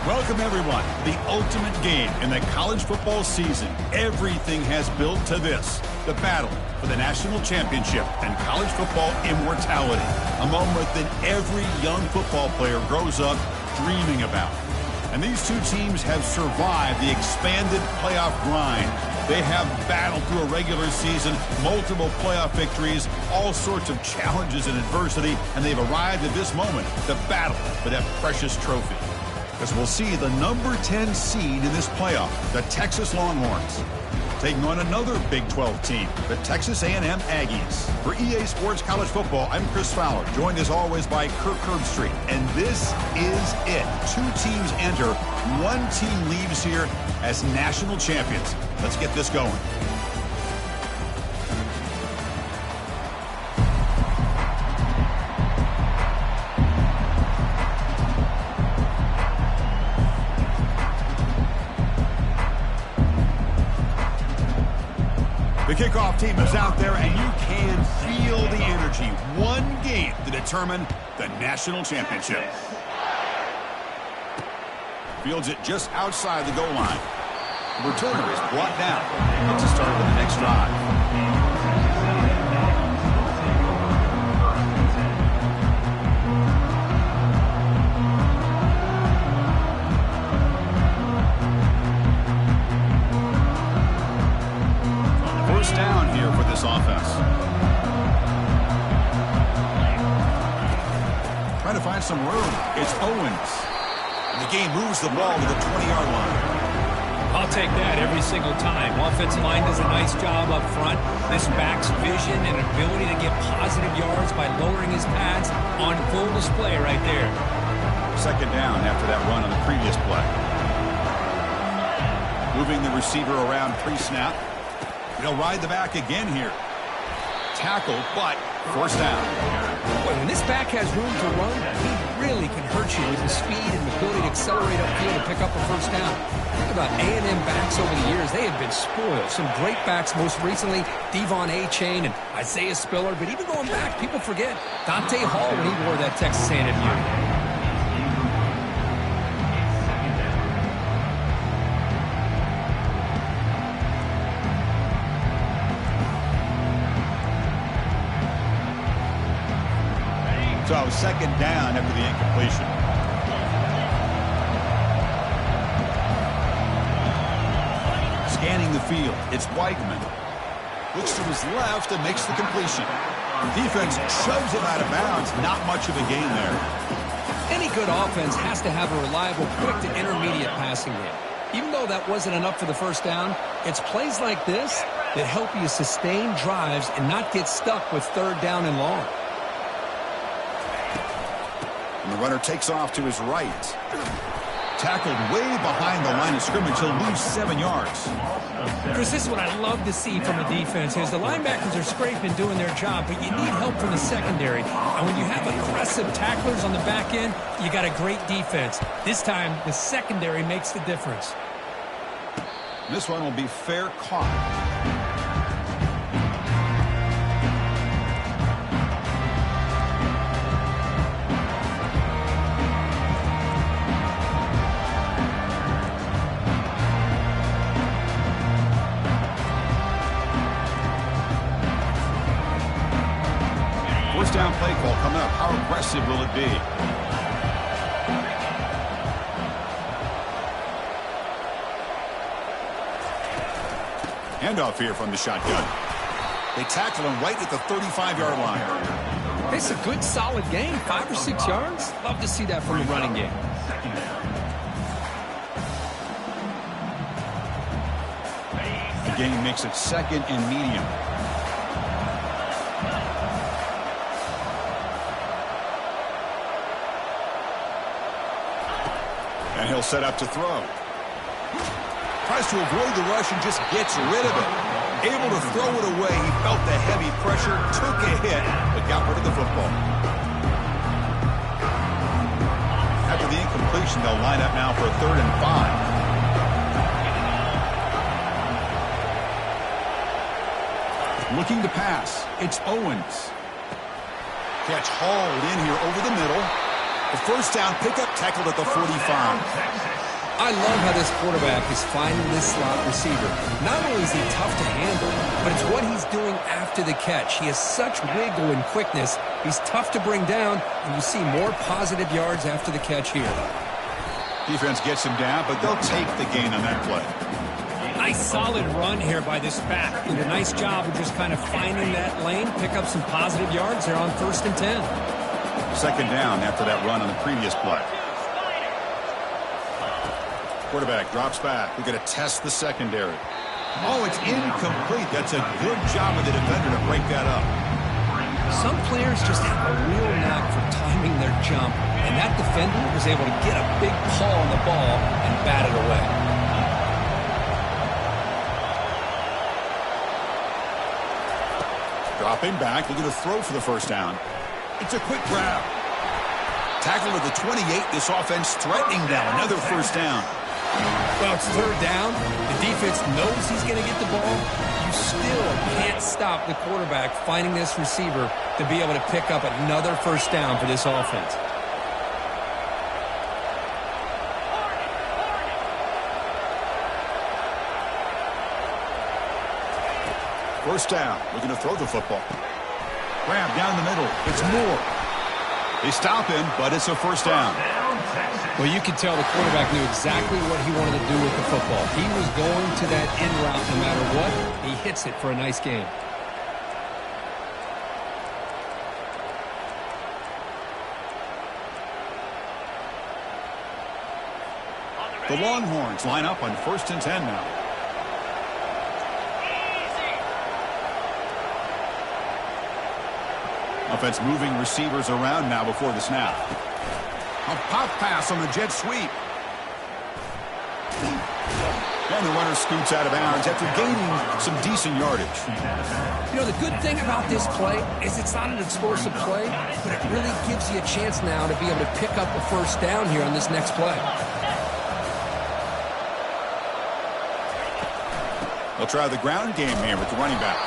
Welcome, everyone, to the ultimate game in the college football season. Everything has built to this, the battle for the national championship and college football immortality, a moment that every young football player grows up dreaming about. And these two teams have survived the expanded playoff grind. They have battled through a regular season, multiple playoff victories, all sorts of challenges and adversity, and they've arrived at this moment, the battle for that precious trophy. As we'll see the number 10 seed in this playoff, the Texas Longhorns, taking on another Big 12 team, the Texas A&M Aggies. For EA Sports College Football, I'm Chris Fowler, joined as always by Kirk Herbstreit. And this is it. Two teams enter, one team leaves here as national champions. Let's get this going. The kickoff team is out there, and you can feel the energy. One game to determine the national championship. Fields it just outside the goal line. The returner is brought down. Gets us started with the next drive. Down here for this offense. Trying to find some room. It's Owens. And the game moves the ball to the 20-yard line. I'll take that every single time. Offensive line does a nice job up front. This back's vision and ability to get positive yards by lowering his pads on full display right there. Second down after that run on the previous play. Moving the receiver around pre-snap. He'll ride the back again here. Tackle, but forced down. Well, when this back has room to run, he really can hurt you with his speed and the ability to accelerate upfield and pick up a first down. Think about A&M backs over the years. They have been spoiled. Some great backs, most recently Devon A-Chain and Isaiah Spiller. But even going back, people forget Dante Hall when he wore that Texas A&M uniform. So second down after the incompletion. Scanning the field, it's Weigman. Looks to his left and makes the completion. Defense shoves him out of bounds. Not much of a gain there. Any good offense has to have a reliable, quick to intermediate passing game. Even though that wasn't enough for the first down, it's plays like this that help you sustain drives and not get stuck with third down and long. And the runner takes off to his right. Tackled way behind the line of scrimmage. He'll lose 7 yards. Chris, this is what I love to see from a defense is the linebackers are scraping, doing their job, but you need help from the secondary. And when you have aggressive tacklers on the back end, you got a great defense. This time, the secondary makes the difference. This one will be fair caught. Down play call coming up. How aggressive will it be? Handoff here from the shotgun. They tackle him right at the 35-yard line. It's a good, solid game. 5 or 6 yards. Love to see that from the running game. The game makes it second and medium. And he'll set up to throw. Tries to avoid the rush and just gets rid of it. Able to throw it away. He felt the heavy pressure, took a hit, but got rid of the football. After the incompletion, they'll line up now for a 3rd and 5. Looking to pass. It's Owens. Catch hauled in here over the middle. The first down pickup tackled at the 45. I love how this quarterback is finding this slot receiver. Not only is he tough to handle, but it's what he's doing after the catch. He has such wiggle and quickness. He's tough to bring down, and you see more positive yards after the catch here. Defense gets him down, but they'll take the gain on that play. Nice solid run here by this back. Did a nice job of just kind of finding that lane, pick up some positive yards there on 1st and 10. Second down after that run on the previous play. Quarterback drops back. We're going to test the secondary. Oh, it's incomplete. That's a good job of the defender to break that up. Some players just have a real knack for timing their jump, and that defender was able to get a big paw on the ball and bat it away. Dropping back, looking to throw for the first down. It's a quick grab. Tackle at the 28. This offense threatening now. Another first down. Well, it's 3rd down. The defense knows he's going to get the ball. You still can't stop the quarterback finding this receiver to be able to pick up another first down for this offense. First down, looking to throw the football. Grab down the middle. It's Moore. They stop him, but it's a first down. Well, you could tell the quarterback knew exactly what he wanted to do with the football. He was going to that in route no matter what. He hits it for a nice gain. The Longhorns line up on 1st and 10 now. Offense moving receivers around now before the snap. A pop pass on the jet sweep. And the runner scoots out of bounds after gaining some decent yardage. You know, the good thing about this play is it's not an explosive play, but it really gives you a chance now to be able to pick up a first down here on this next play. They'll try the ground game here with the running back.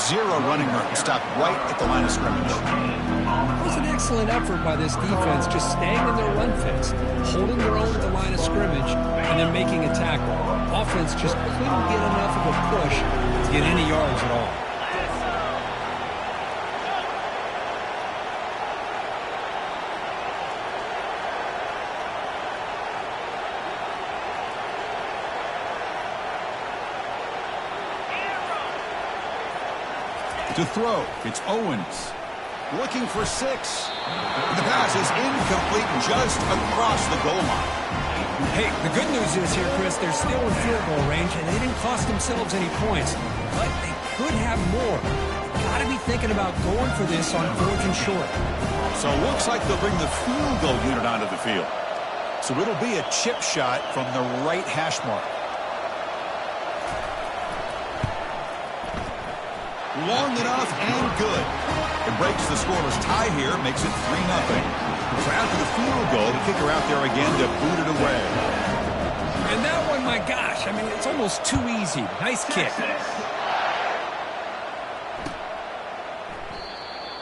0 running room, stopped right at the line of scrimmage. It was an excellent effort by this defense, just staying in their run fence, holding their own at the line of scrimmage, and then making a tackle. Offense just couldn't get enough of a push to get any yards at all. To throw, it's Owens. Looking for 6. The pass is incomplete just across the goal line. Hey, the good news is here, Chris, they're still in field goal range, and they didn't cost themselves any points. But they could have more. Got to be thinking about going for this on 4th and short. So it looks like they'll bring the field goal unit onto the field. So it'll be a chip shot from the right hash mark. Long enough and good. It breaks the scoreless tie here, makes it 3-0. So after the field goal, the kicker out there again to boot it away. And that one, my gosh, I mean, it's almost too easy. Nice kick.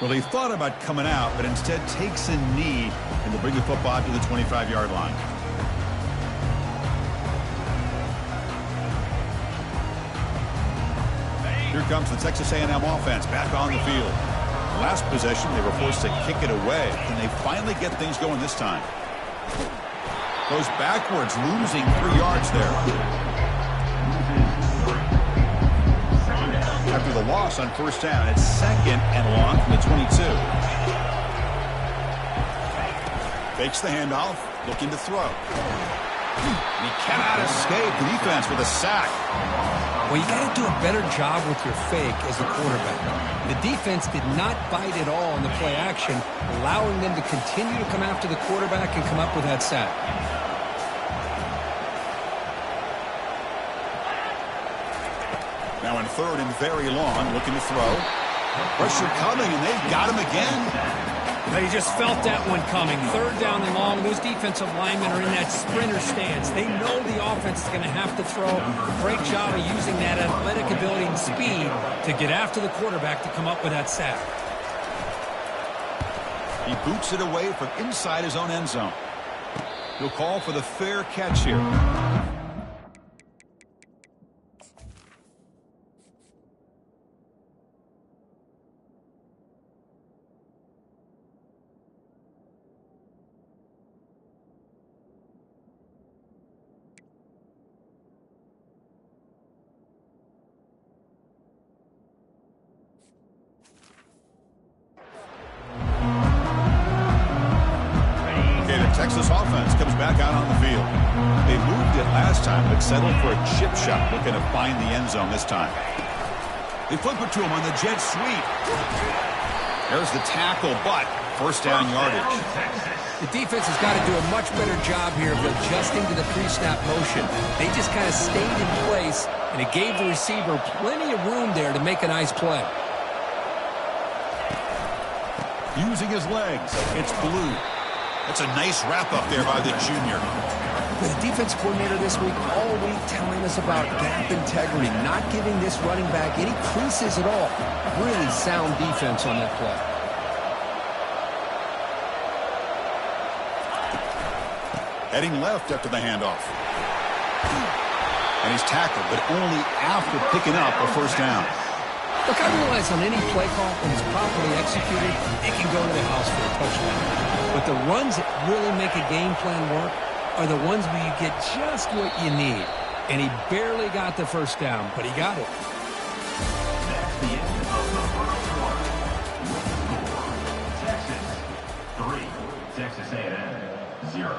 Well, he thought about coming out, but instead takes a knee and to bring the football to the 25-yard line. Here comes the Texas A&M offense back on the field. Last possession, they were forced to kick it away, and they finally get things going this time. Goes backwards, losing 3 yards there. After the loss on first down, it's 2nd and long from the 22. Fakes the handoff, looking to throw. And he cannot escape. The defense with a sack. Well, you got to do a better job with your fake as a quarterback. The defense did not bite at all in the play action, allowing them to continue to come after the quarterback and come up with that sack. Now in 3rd and very long, looking to throw. Pressure coming, and they've got him again. They just felt that one coming. 3rd down and long. Those defensive linemen are in that sprinter stance. They know the offense is going to have to throw. Great job of using that athletic ability and speed to get after the quarterback to come up with that sack. He boots it away from inside his own end zone. He'll call for the fair catch here. Texas offense comes back out on the field. They moved it last time, but settled for a chip shot, looking to find the end zone this time. They flip it to him on the jet sweep. There's the tackle, but first down yardage. The defense has got to do a much better job here of adjusting to the pre-snap motion. They just kind of stayed in place, and it gave the receiver plenty of room there to make a nice play. Using his legs, it's Blue. That's a nice wrap-up there by the junior. The defense coordinator this week all week telling us about gap integrity, not giving this running back any creases at all. Really sound defense on that play. Heading left after the handoff. And he's tackled, but only after picking up a first down. Look, I realize on any play call, when it's properly executed, it can go to the house for a touchdown. But the runs that really make a game plan work are the ones where you get just what you need. And he barely got the first down, but he got it. That's the end of the first quarter. Texas 3, Texas A&M 0.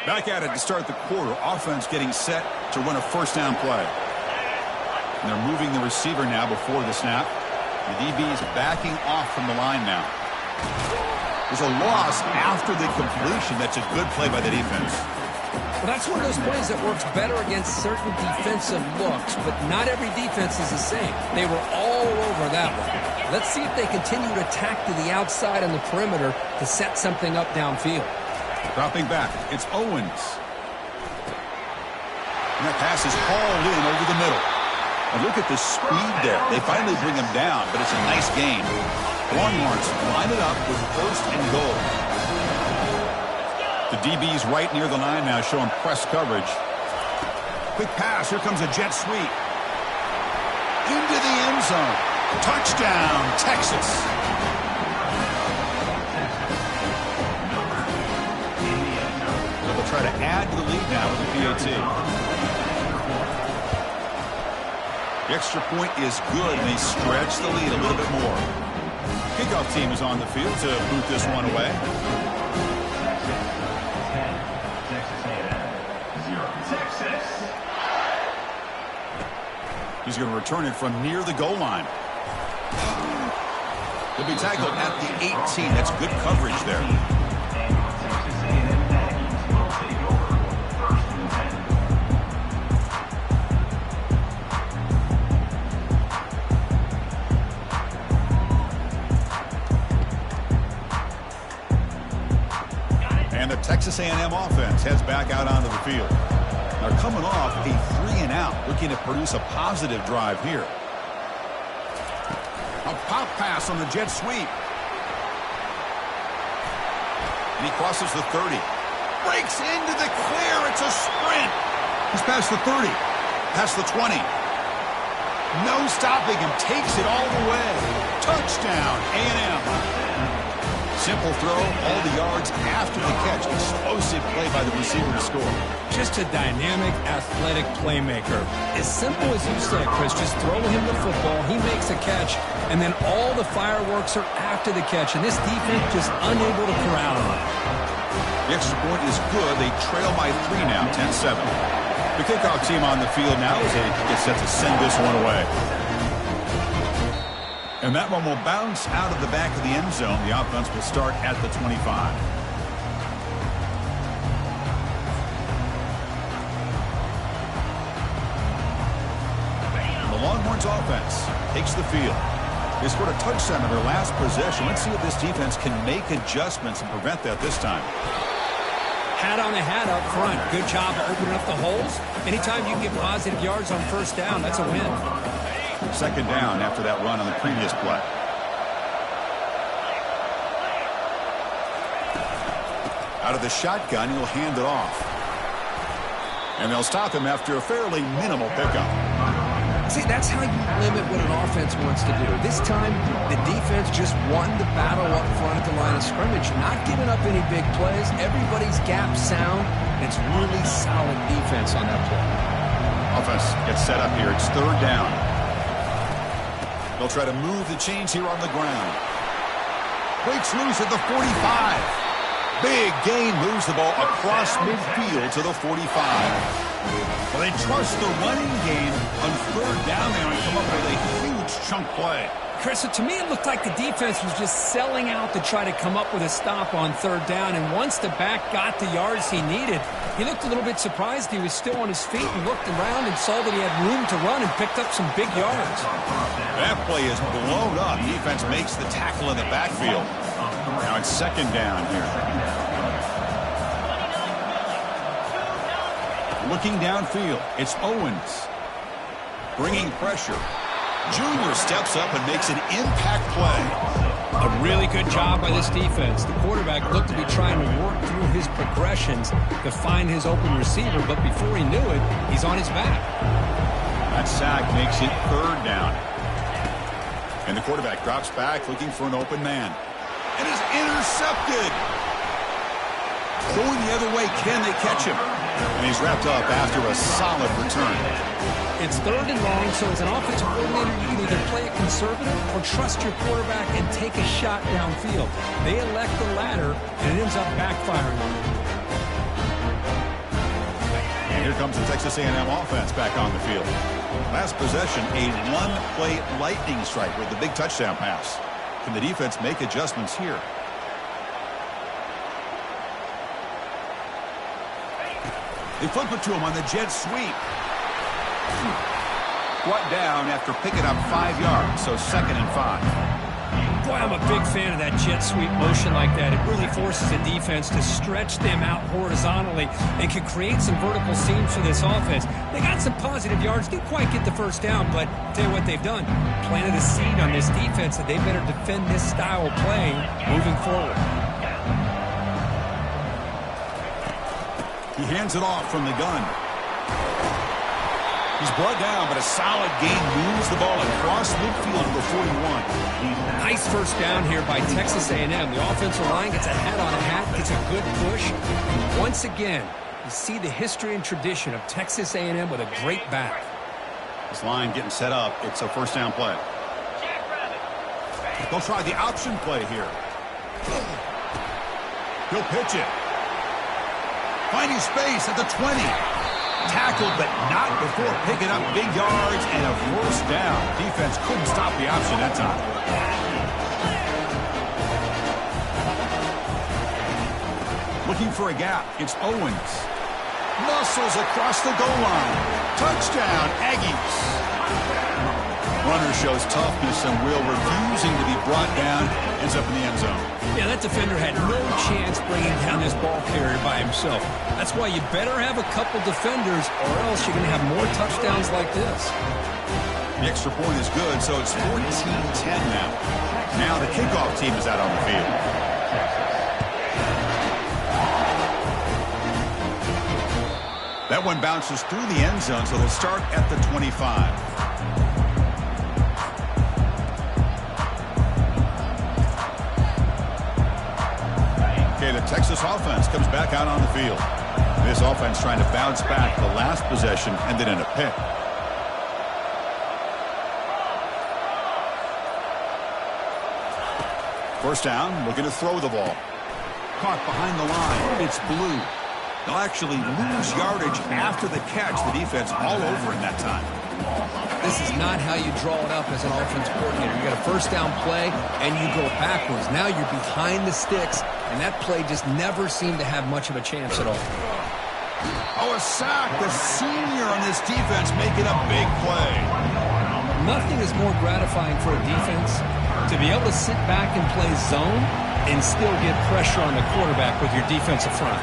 Back at it to start the quarter. Offense getting set to run a first down play. And they're moving the receiver now before the snap. The DB is backing off from the line now. There's a loss after the completion. That's a good play by the defense. Well, that's one of those plays that works better against certain defensive looks, but not every defense is the same. They were all over that one. Let's see if they continue to attack to the outside on the perimeter to set something up downfield. Dropping back, it's Owens. And that pass is hauled in over the middle. And look at the speed there. They finally bring him down, but it's a nice gain. Longhorns line it up with first and goal. The DB's right near the line now, showing press coverage. Quick pass, here comes a jet sweep. Into the end zone. Touchdown, Texas. Try to add to the lead now with the PAT. The extra point is good, and they stretch the lead a little bit more. Kickoff team is on the field to boot this one away. Texas A&M 0. Texas. He's going to return it from near the goal line. He'll be tackled at the 18. That's good coverage there. Texas A&M offense heads back out onto the field. They're coming off a 3-and-out, looking to produce a positive drive here. A pop pass on the jet sweep. And he crosses the 30. Breaks into the clear. It's a sprint. He's past the 30. Past the 20. No stopping him. Takes it all the way. Touchdown, A&M. Simple throw, all the yards after the catch. Explosive play by the receiver to score. Just a dynamic, athletic playmaker. As simple as you said, Chris, just throw him the football, he makes a catch, and then all the fireworks are after the catch, and this defense just unable to corral him. The extra point is good. They trail by 3 now, 10-7. The kickoff team on the field now as they get set to send this one away. And that one will bounce out of the back of the end zone. The offense will start at the 25. The Longhorns offense takes the field. They scored a touchdown in their last possession. Let's see if this defense can make adjustments and prevent that this time. Hat on a hat up front. Good job of opening up the holes. Anytime you can get positive yards on first down, that's a win. Second down after that run on the previous play. Out of the shotgun, he'll hand it off. And they'll stop him after a fairly minimal pickup. See, that's how you limit what an offense wants to do. This time, the defense just won the battle up front at the line of scrimmage, not giving up any big plays. Everybody's gap sound, and it's really solid defense on that play. Offense gets set up here. It's third down. They'll try to move the chains here on the ground. Breaks loose at the 45. Big gain, moves the ball across midfield to the 45. Well, they trust the running game on third down there and come up with a huge chunk play. Chris, to me it looked like the defense was just selling out to try to come up with a stop on third down, and once the back got the yards he needed, he looked a little bit surprised. He was still on his feet and looked around and saw that he had room to run and picked up some big yards. That play is blown up. Defense makes the tackle in the backfield. Now it's second down here. Looking downfield, it's Owens. Bringing pressure. Junior steps up and makes an impact play. A really good job by this defense. The quarterback looked to be trying to work through his progressions to find his open receiver, but before he knew it, he's on his back. That sack makes it third down. And the quarterback drops back looking for an open man. And is intercepted. Going the other way, can they catch him? And he's wrapped up after a solid return. It's third and long, so as an offensive coordinator, you can either play it conservative or trust your quarterback and take a shot downfield. They elect the latter, and it ends up backfiring on them. And here comes the Texas A&M offense back on the field. Last possession, a one-play lightning strike with the big touchdown pass. Can the defense make adjustments here? They flip it to him on the jet sweep. Brought down after picking up 5 yards, so 2nd and 5. Boy, I'm a big fan of that jet sweep motion like that. It really forces a defense to stretch them out horizontally and can create some vertical seams for this offense. They got some positive yards, didn't quite get the first down, but tell you what they've done. Planted a seed on this defense that they better defend this style of playing moving forward. He hands it off from the gun. He's brought down, but a solid gain moves the ball across midfield to the 41. Nice first down here by Texas A&M. The offensive line gets a hat on a hat, gets a good push. And once again, you see the history and tradition of Texas A&M with a great back. This line getting set up. It's a first down play. They'll try the option play here. He'll pitch it. Finding space at the 20. Tackled, but not before picking up big yards and a first down. Defense couldn't stop the option that time. Looking for a gap. It's Owens. Muscles across the goal line. Touchdown, Aggies. Runner shows toughness and will, refusing to be brought down. Ends up in the end zone. Yeah, that defender had no chance bringing down this ball carrier by himself. That's why you better have a couple defenders, or else you're going to have more touchdowns like this. The extra point is good, so it's 14-10 now. Now the kickoff team is out on the field. That one bounces through the end zone, so they'll start at the 25. Okay, the Texas offense comes back out on the field. This offense trying to bounce back. The last possession ended in a pick. First down, looking to throw the ball. Caught behind the line. It's Blue. They'll actually lose yardage after the catch. The defense all over in that time. This is not how you draw it up as an offensive coordinator. You got a first down play, and you go backwards. Now you're behind the sticks, and that play just never seemed to have much of a chance at all. Oh, a sack. The senior on this defense making a big play. Nothing is more gratifying for a defense to be able to sit back and play zone and still get pressure on the quarterback with your defensive front.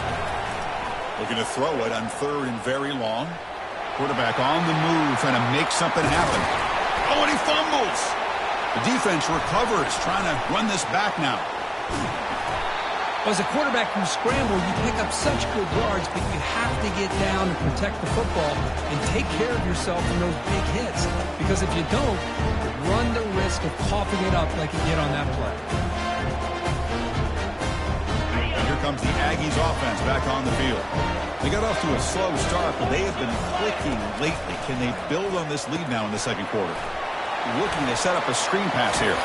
Looking to throw it on 3rd and very long. Quarterback on the move, trying to make something happen. Oh, and he fumbles. The defense recovers, trying to run this back now. As a quarterback, you scramble, you pick up such good yards, but you have to get down and protect the football and take care of yourself in those big hits. Because if you don't, you run the risk of coughing it up like you did on that play. And here comes the Aggies offense back on the field. They got off to a slow start, but they have been clicking lately. Can they build on this lead now in the second quarter? Looking to set up a screen pass here.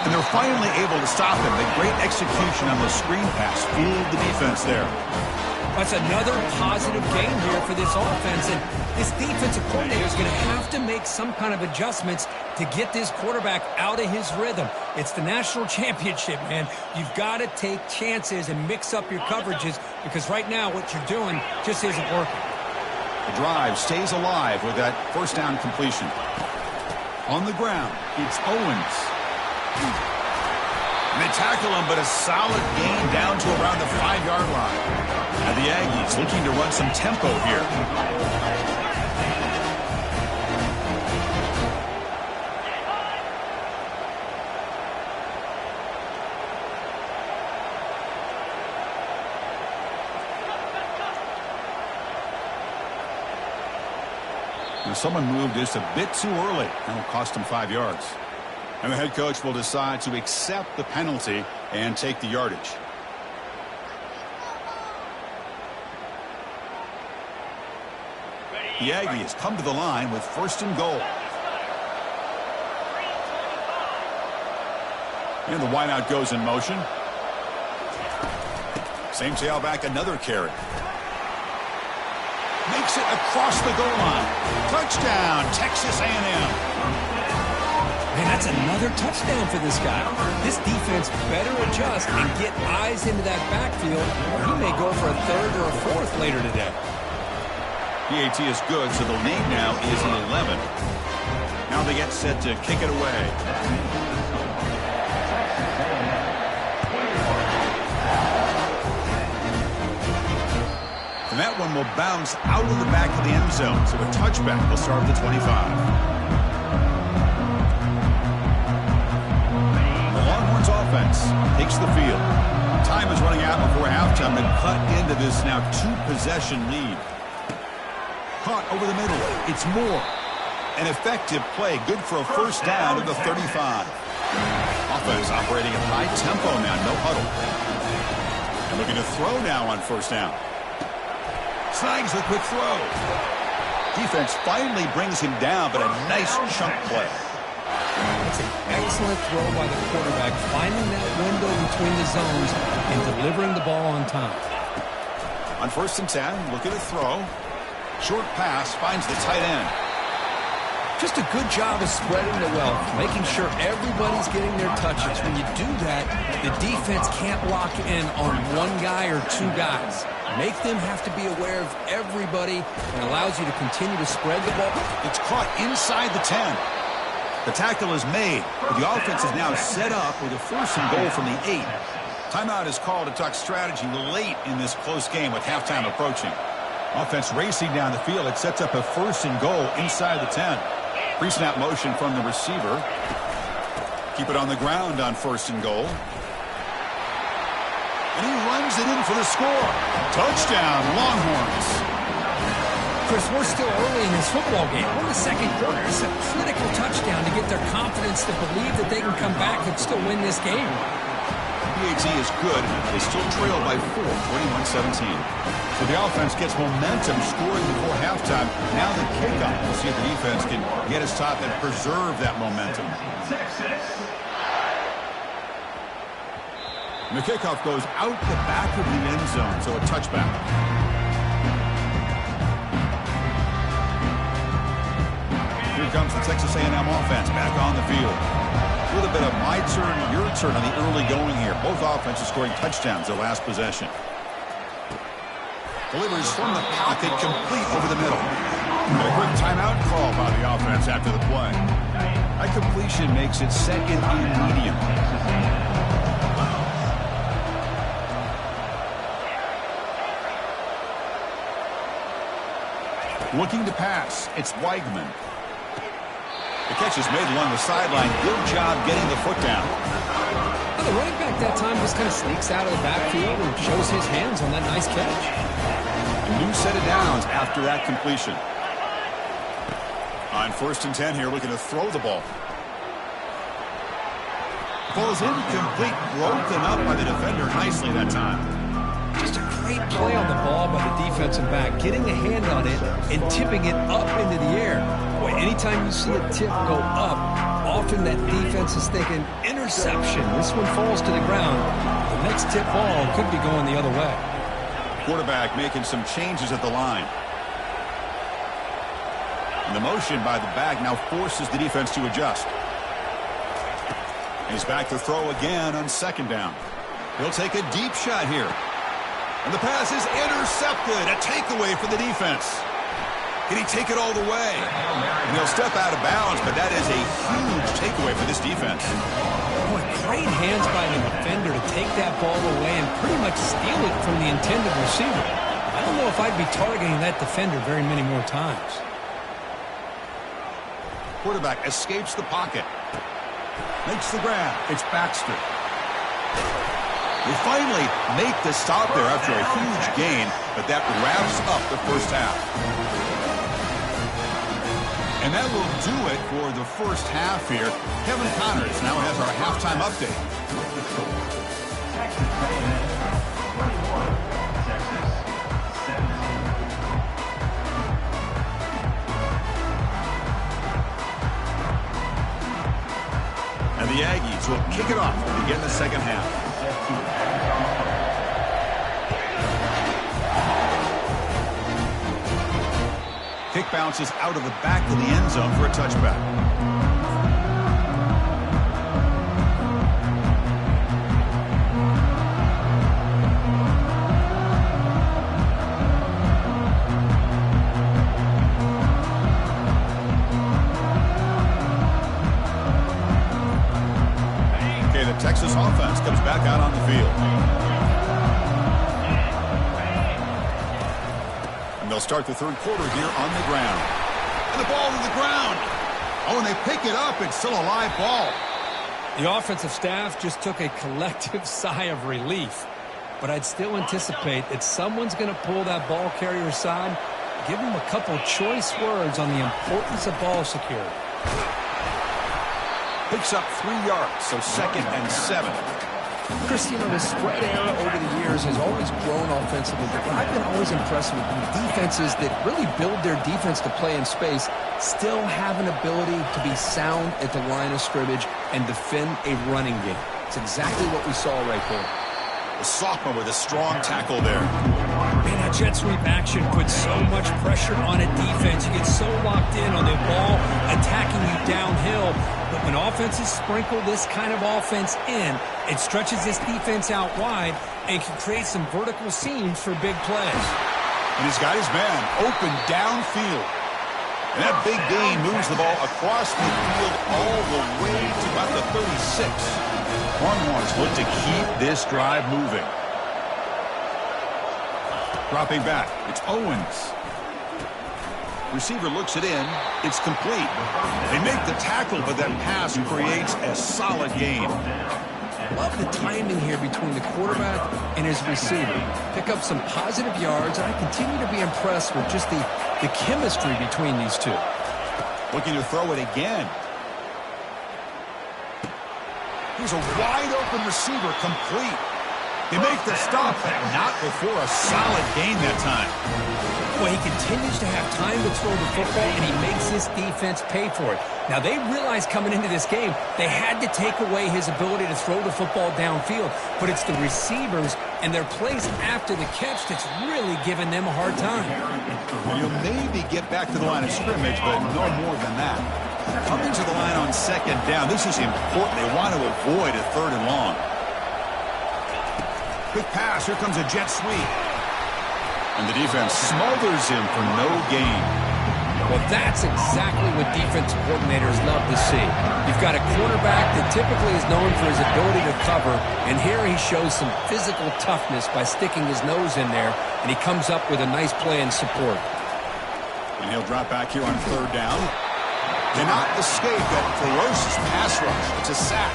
And they're finally able to stop him. The great execution on the screen pass fooled the defense there. That's another positive game here for this offense. And this defensive coordinator is going to have to make some kind of adjustments to get this quarterback out of his rhythm. It's the national championship, man. You've got to take chances and mix up your coverages because right now what you're doing just isn't working. The drive stays alive with that first down completion. On the ground, it's Owens. And they tackle him, but a solid gain down to around the 5-yard line. Now the Aggies looking to run some tempo here. Now someone moved just a bit too early. That'll cost him 5 yards. And the head coach will decide to accept the penalty and take the yardage. The Aggies come to the line with 1st and goal. And the wideout goes in motion. Same tailback, another carry. Makes it across the goal line. Touchdown, Texas A&M. Man, that's another touchdown for this guy. This defense better adjust and get eyes into that backfield, or he may go for a 3rd or a 4th later today. PAT is good, so the lead now is 11. Now they get set to kick it away. And that one will bounce out of the back of the end zone, so a touchback will start at the 25. Offense takes the field. Time is running out before halftime to cut into this now 2-possession lead. Caught over the middle. It's Moore. An effective play. Good for a first down at the 35. Offense operating at high tempo now. No huddle. And looking to throw now on first down. Snags the quick throw. Defense finally brings him down, but a nice chunk play. It's an excellent throw by the quarterback, finding that window between the zones and delivering the ball on time. On 1st and 10, look at the throw. Short pass finds the tight end. Just a good job of spreading the wealth, making sure everybody's getting their touches. When you do that, the defense can't lock in on one guy or 2 guys. Make them have to be aware of everybody and allows you to continue to spread the ball. It's caught inside the 10. The tackle is made, but the offense is now set up with a 1st and goal from the 8. Timeout is called to talk strategy late in this close game with halftime approaching. Offense racing down the field. It sets up a 1st and goal inside the 10. Pre-snap motion from the receiver. Keep it on the ground on 1st and goal. And he runs it in for the score. Touchdown, Longhorns. Chris, we're still early in this football game. We're in the second quarter. It's a critical touchdown to get their confidence to believe that they can come back and still win this game. PAT is good. They still trail by 4, 21-17. So the offense gets momentum scoring before halftime. Now the kickoff. We'll see if the defense can get his top and preserve that momentum. And the kickoff goes out the back of the end zone, so a touchback. Here comes the Texas A&M offense back on the field. A little bit of my turn, your turn on the early going here. Both offenses scoring touchdowns their last possession. Delivers from the pocket, complete over the middle. And a quick timeout call by the offense after the play. That completion makes it 2nd and medium. Looking to pass. It's Weigman. The catch is made along the sideline. Good job getting the foot down. Well, the running back that time just kind of sneaks out of the backfield and shows his hands on that nice catch. A new set of downs after that completion. On 1st and 10 here, looking to throw the ball. Ball is incomplete, broken up by the defender nicely that time. Just a great play on the ball by the defensive back, getting a hand on it and tipping it up into the air. Boy, anytime you see a tip go up, often that defense is thinking interception. This one falls to the ground. The next tip ball could be going the other way. Quarterback making some changes at the line. And the motion by the back now forces the defense to adjust. He's back to throw again on 2nd down. He'll take a deep shot here. And the pass is intercepted. A takeaway for the defense. Can he take it all the way? And he'll step out of bounds, but that is a huge takeaway for this defense. Boy, great hands by the defender to take that ball away and pretty much steal it from the intended receiver. I don't know if I'd be targeting that defender very many more times. Quarterback escapes the pocket. Makes the grab. It's Baxter. They finally make the stop there after a huge gain, but that wraps up the first half. And that will do it for the first half here. Kevin Connors now has our halftime update. Texas A&M 21, Texas 17. And the Aggies will kick it off to begin the second half. Kick bounces out of the back of the end zone for a touchback. Okay, the Texas offense comes back out on the field. They'll start the third quarter here on the ground. And the ball to the ground. Oh, and they pick it up. It's still a live ball. The offensive staff just took a collective sigh of relief. But I'd still anticipate that someone's going to pull that ball carrier aside, give him a couple choice words on the importance of ball security. Picks up 3 yards, so 2nd and 7. Chris, you know, the spread era over the years has always grown offensively, but I've been always impressed with defenses that really build their defense to play in space, still have an ability to be sound at the line of scrimmage and defend a running game. It's exactly what we saw right there. The sophomore with a strong tackle there. Man, that jet sweep action puts so much pressure on a defense. You get so locked in on the ball attacking you downhill. But when offenses sprinkle this kind of offense in, it stretches this defense out wide and can create some vertical seams for big plays. And he's got his man open downfield. And that big gain moves the ball across the field all the way to about the 36. Longhorns look to keep this drive moving. Dropping back, it's Owens. Receiver looks it in. It's complete. They make the tackle, but that pass creates a solid gain. Love the timing here between the quarterback and his receiver. Pick up some positive yards, and I continue to be impressed with just the chemistry between these two. Looking to throw it again. Here's a wide-open receiver, complete. They make the stop, but not before a solid gain that time. Well, he continues to have time to throw the football, and he makes this defense pay for it. Now, they realized coming into this game they had to take away his ability to throw the football downfield, but it's the receivers and their plays after the catch that's really giving them a hard time. You'll maybe get back to the line of scrimmage, but no more than that. Coming to the line on 2nd down, this is important. They want to avoid a 3rd and long. Quick pass, here comes a jet sweep. And the defense smothers him for no gain. Well, that's exactly what defensive coordinators love to see. You've got a quarterback that typically is known for his ability to cover, and here he shows some physical toughness by sticking his nose in there, and he comes up with a nice play in support. And he'll drop back here on third down. Cannot escape that ferocious pass rush. It's a sack.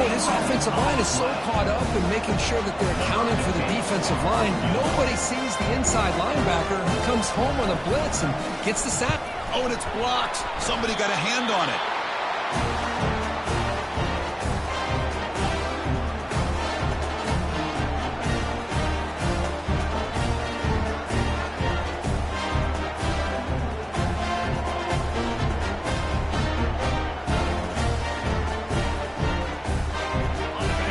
Hey, this offensive line is so caught up in making sure that they're accounting for the defensive line. Nobody sees the inside linebacker who comes home on a blitz and gets the sack. Oh, and it's blocked. Somebody got a hand on it.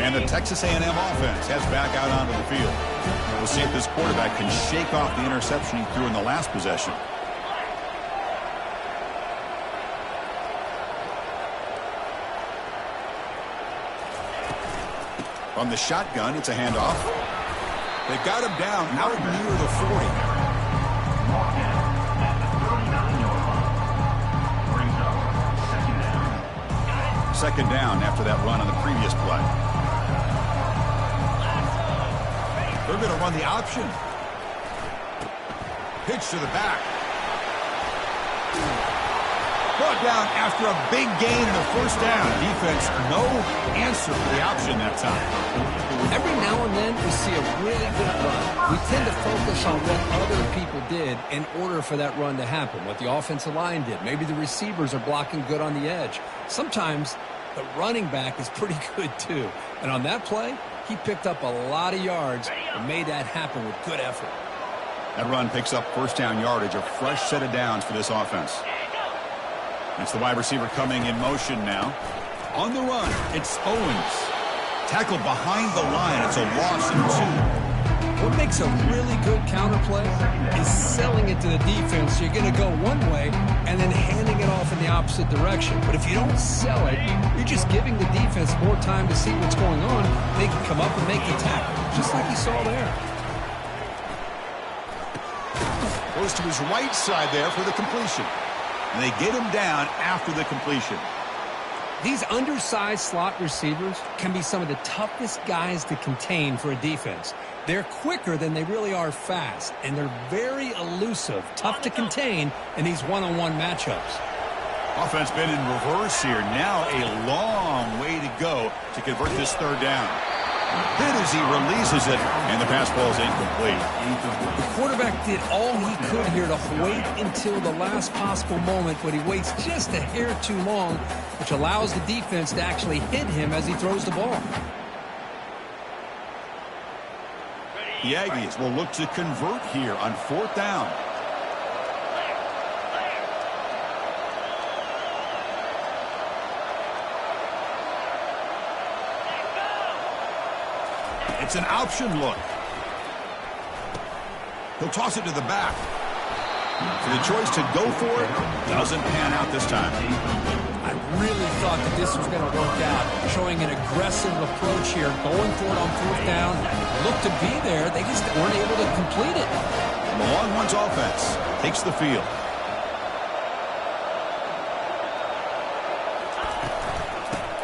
And the Texas A&M offense heads back out onto the field. We'll see if this quarterback can shake off the interception he threw in the last possession. From the shotgun, it's a handoff. They got him down out near the 40. Second down after that run on the previous play. They're going to run the option. Pitch to the back. Brought down after a big gain and a first down. Defense, no answer for the option that time. Every now and then we see a really good run. We tend to focus on what other people did in order for that run to happen, what the offensive line did. Maybe the receivers are blocking good on the edge. Sometimes the running back is pretty good too. And on that play, he picked up a lot of yards and made that happen with good effort. That run picks up first down yardage, a fresh set of downs for this offense. It's the wide receiver coming in motion now. On the run, it's Owens. Tackled behind the line. It's a loss of 2. What makes a really good counterplay is selling it to the defense. You're going to go one way and then handing it off in the opposite direction. But if you don't sell it, you're just giving the defense more time to see what's going on. They can come up and make the tackle, just like you saw there. Goes to his right side there for the completion. And they get him down after the completion. These undersized slot receivers can be some of the toughest guys to contain for a defense. They're quicker than they really are fast, and they're very elusive, tough to contain in these one-on-one matchups. Offense been in reverse here. Now a long way to go to convert this third down. Hit as he releases it, and the pass ball is incomplete. The quarterback did all he could here to wait until the last possible moment, but he waits just a hair too long, which allows the defense to actually hit him as he throws the ball. The Aggies will look to convert here on fourth down. It's an option look. He'll toss it to the back. So the choice to go for it doesn't pan out this time. I really thought that this was going to work out, showing an aggressive approach here, going for it on fourth down. Looked to be there. They just weren't able to complete it. The Longhorns offense takes the field.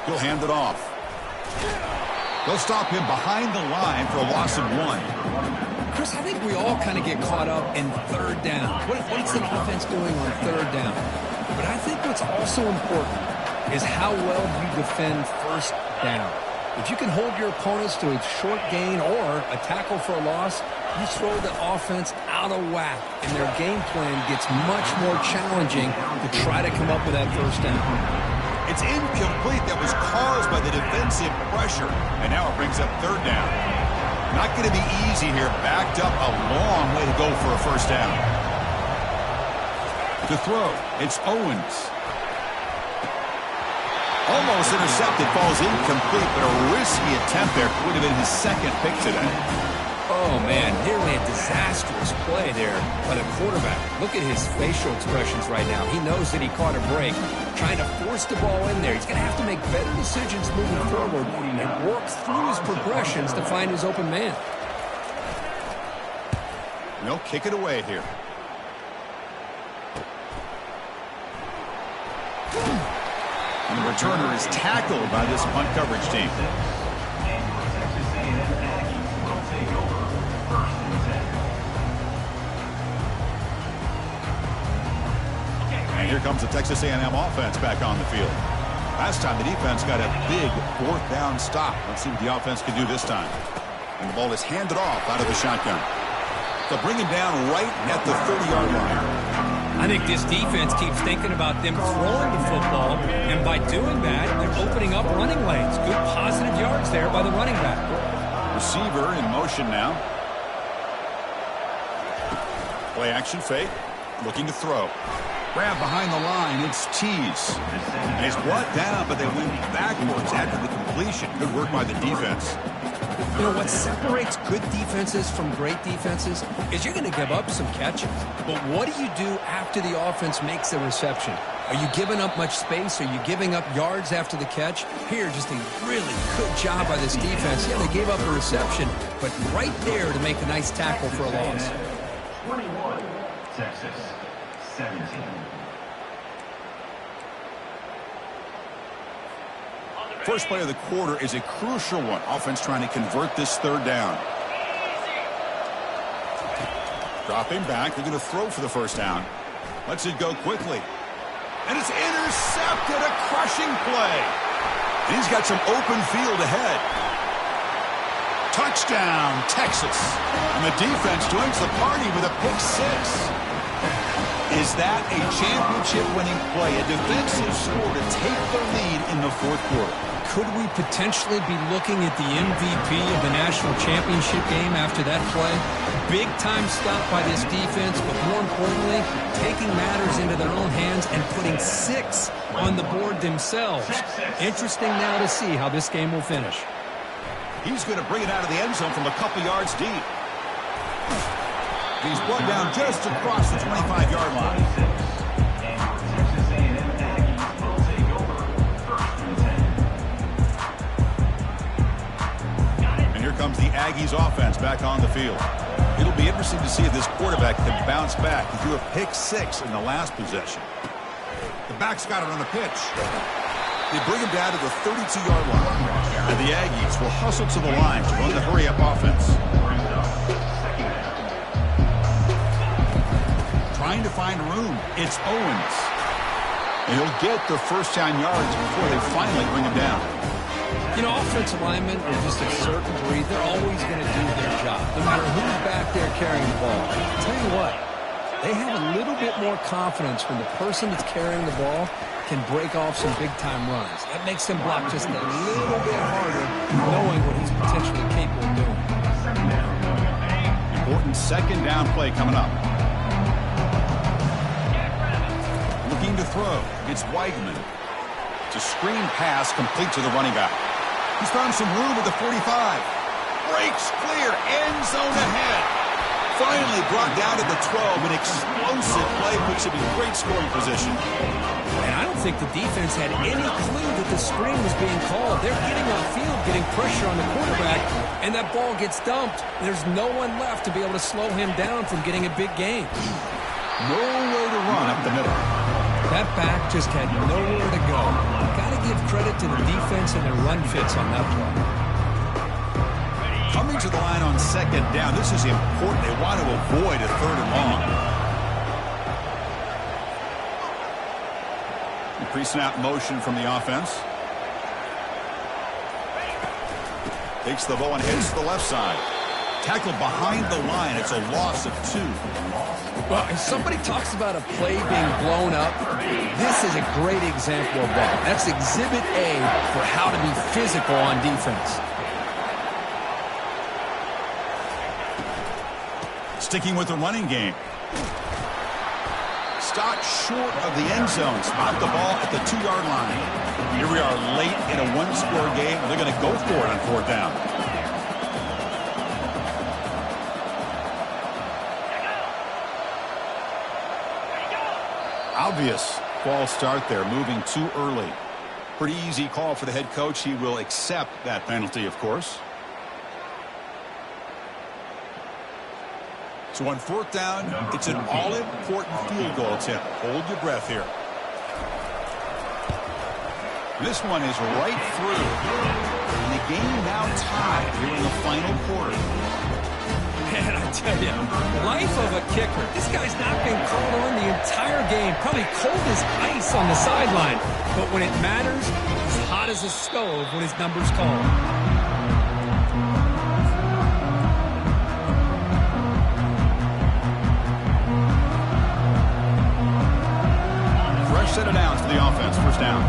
He'll hand it off. They'll stop him behind the line for a loss of 1. Chris, I think we all kind of get caught up in third down. What's an offense doing on third down? But I think what's also important is how well you defend first down. If you can hold your opponents to a short gain or a tackle for a loss, you throw the offense out of whack, and their game plan gets much more challenging to try to come up with that first down. It's incomplete. That was caused by the defensive pressure. And now it brings up third down. Not going to be easy here. Backed up a long way to go for a first down. To throw, it's Owens. Almost intercepted. Falls incomplete, but a risky attempt there. Would have been his second pick today. Oh, man, nearly a disastrous play there by the quarterback. Look at his facial expressions right now. He knows that he caught a break, trying to force the ball in there. He's going to have to make better decisions moving forward and work through his progressions to find his open man. They'll kick it away here. And the returner is tackled by this punt coverage team. Here comes the Texas A&M offense back on the field. Last time the defense got a big fourth down stop. Let's see what the offense can do this time. And the ball is handed off out of the shotgun. They'll bring him down right at the 30-yard line. I think this defense keeps thinking about them throwing the football, and by doing that, they're opening up running lanes. Good positive yards there by the running back. Receiver in motion now. Play action fake. Looking to throw. Grab behind the line. It's Tease. And he's brought down, but they went backwards after the completion. Good work by the defense. You know, what separates good defenses from great defenses is you're going to give up some catches. But what do you do after the offense makes the reception? Are you giving up much space? Are you giving up yards after the catch? Here, just a really good job by this defense. Yeah, they gave up a reception, but right there to make a nice tackle for a loss. 21, Texas, 17. First play of the quarter is a crucial one. Offense trying to convert this third down. Dropping back. They're going to throw for the first down. Lets it go quickly. And it's intercepted. A crushing play. And he's got some open field ahead. Touchdown, Texas. And the defense joins the party with a pick six. Is that a championship-winning play? A defensive score to take the lead in the fourth quarter. Could we potentially be looking at the MVP of the national championship game after that play? Big-time stop by this defense, but more importantly, taking matters into their own hands and putting 6 on the board themselves. Interesting now to see how this game will finish. He's going to bring it out of the end zone from a couple yards deep. He's brought down just across the 25-yard line. And here comes the Aggies offense back on the field. It'll be interesting to see if this quarterback can bounce back. He threw a pick six in the last possession. The back's got it on the pitch. They bring him down to the 32-yard line. And the Aggies will hustle to the line to run the hurry-up offense. Trying to find room. It's Owens. And he'll get the first down yards before they finally bring him down. You know, offensive linemen are just a certain breed. They're always going to do their job, no matter who's back there carrying the ball. I'll tell you what, they have a little bit more confidence when the person that's carrying the ball can break off some big-time runs. That makes them block just a little bit harder, knowing what he's potentially capable of doing. Important second down play coming up. Looking to throw. It's Weidman. It's a screen pass complete to the running back. He's found some room at the 45. Breaks clear. End zone ahead. Finally brought down to the 12. An explosive play puts him in great scoring position. And I don't think the defense had any clue that the screen was being called. They're getting upfield, getting pressure on the quarterback, and that ball gets dumped. There's no one left to be able to slow him down from getting a big gain. No way to run up the middle. That back just had nowhere to go. Got to give credit to the defense and their run fits on that play. Coming to the line on second down. This is important. They want to avoid a third and long. Pre-snap motion from the offense. Takes the ball and hits the left side. Tackled behind the line. It's a loss of 2. Well, if somebody talks about a play being blown up, this is a great example of that. That's exhibit A for how to be physical on defense. Sticking with the running game. Stopped short of the end zone. Spot the ball at the 2-yard line. Here we are late in a one-score game. They're going to go for it on fourth down. Obvious false start there, moving too early. Pretty easy call for the head coach. He will accept that penalty, of course. So on fourth down, it's an all-important field goal attempt. Hold your breath here. This one is right through. And the game now tied here in the final quarter. And I tell you, life of a kicker. This guy's not been called on the entire game. Probably cold as ice on the sideline. But when it matters, he's hot as a stove when his number's called. Fresh set of downs for the offense. First down.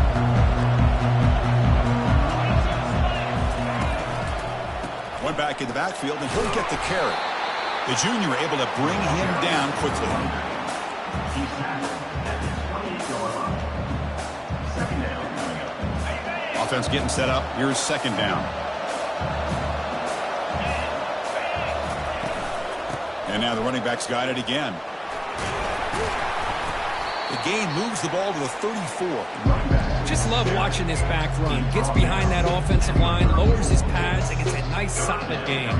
One back in the backfield, and he'll get the carry. The junior able to bring him down quickly. He's sacked at the 28-yard line. Second down coming up. Offense getting set up. Here's second down. And now the running back's got it again. The gain moves the ball to the 34. Just love watching this back run. Gets behind that offensive line, lowers his pads, and gets a nice solid gain.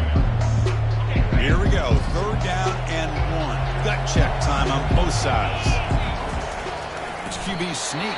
Here we go. Third down and 1. Gut check time on both sides. It's QB sneak.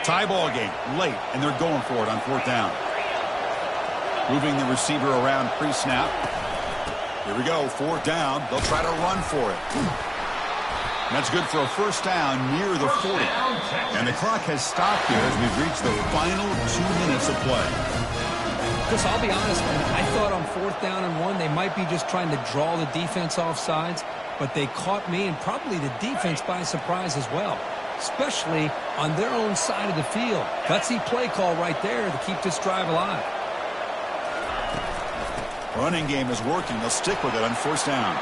Tie ball game late, and they're going for it on fourth down. Moving the receiver around pre-snap. Here we go, fourth down. They'll try to run for it. And that's good for a first down near the 40. And the clock has stopped here as we've reached the final 2 minutes of play. Chris, I'll be honest, I thought on fourth down and 1 they might be just trying to draw the defense off sides, but they caught me and probably the defense by surprise as well, especially on their own side of the field. Gutsy play call right there to keep this drive alive. Running game is working. They'll stick with it on first down.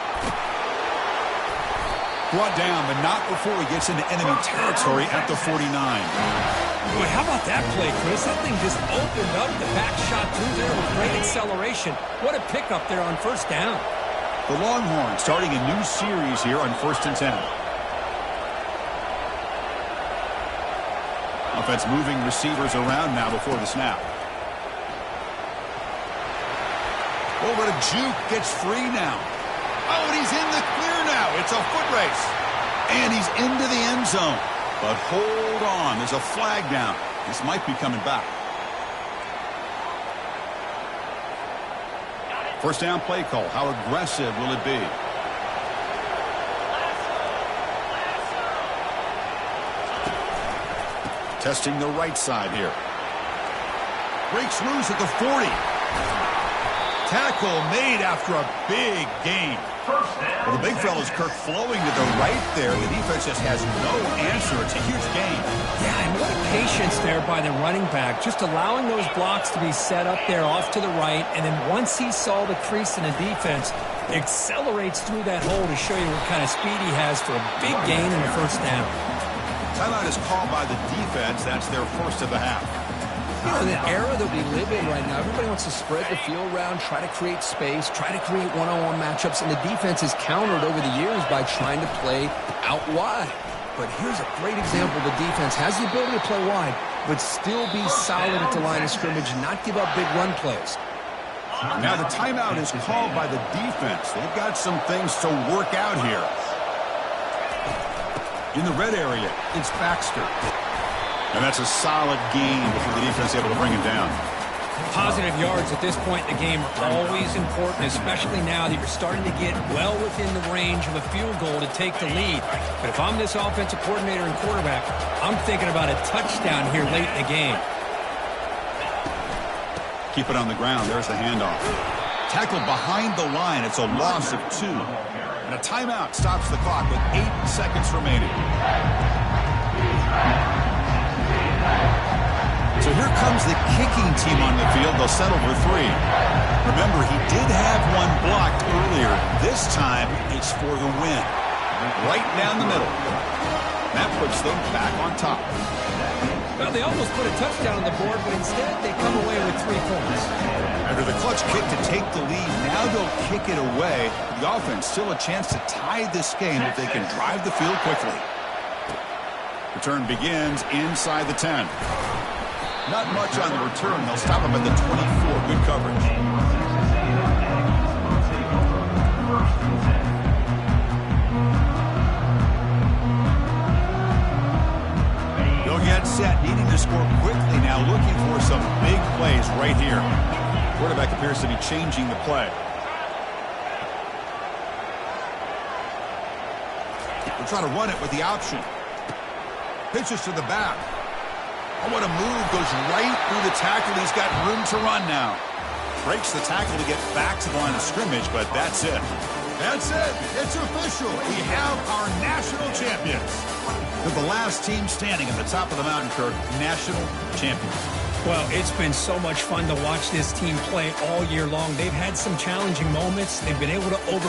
Brought down, but not before he gets into enemy territory at the 49. Boy, how about that play, Chris? That thing just opened up. The back shot through there with great acceleration. What a pickup there on first down. The Longhorns starting a new series here on 1st and 10. Offense moving receivers around now before the snap. Over to Juke, gets free now. Oh, and he's in the clear now. It's a foot race. And he's into the end zone. But hold on, there's a flag down. This might be coming back. First down play call. How aggressive will it be? Testing the right side here. Breaks loose at the 40. Tackle made after a big gain. Well, the big fella's Kirk flowing to the right there. The defense just has no answer. It's a huge gain. Yeah, and what a patience there by the running back. Just allowing those blocks to be set up there off to the right. And then once he saw the crease in the defense, accelerates through that hole to show you what kind of speed he has for a big gain in the first down. Timeout is called by the defense. That's their first of the half. You know, the era that we live in right now, everybody wants to spread the field around, try to create space, try to create one-on-one matchups, and the defense is countered over the years by trying to play out wide. But here's a great example. The defense has the ability to play wide, but still be solid at the line of scrimmage, not give up big run plays. Now the timeout is called by the defense. They've got some things to work out here. In the red area, it's Baxter. And that's a solid gain before the defense able to bring him down. Positive yards at this point in the game are always important, especially now that you're starting to get well within the range of a field goal to take the lead. But if I'm this offensive coordinator and quarterback, I'm thinking about a touchdown here late in the game. Keep it on the ground. There's the handoff. Tackled behind the line. It's a loss of 2. And a timeout stops the clock with 8 seconds remaining. So here comes the kicking team on the field. They'll settle for 3. Remember, he did have one blocked earlier. This time, it's for the win. Right down the middle. That puts them back on top. Well, they almost put a touchdown on the board, but instead they come away with 3 points. After the clutch kick to take the lead, now they'll kick it away. The offense still a chance to tie this game if they can drive the field quickly. Return begins inside the 10. Not much on the return. They'll stop him at the 24. Good coverage. They'll get set, needing to score quickly now, looking for some big plays right here. Quarterback appears to be changing the play. We'll try to run it with the option. Pitches to the back. Oh, what a move. Goes right through the tackle. He's got room to run now. Breaks the tackle to get back to the line of scrimmage, but that's it. That's it. It's official. We have our national champions. They're the last team standing at the top of the mountain, Kirk. National champions. Well, it's been so much fun to watch this team play all year long. They've had some challenging moments. They've been able to overcome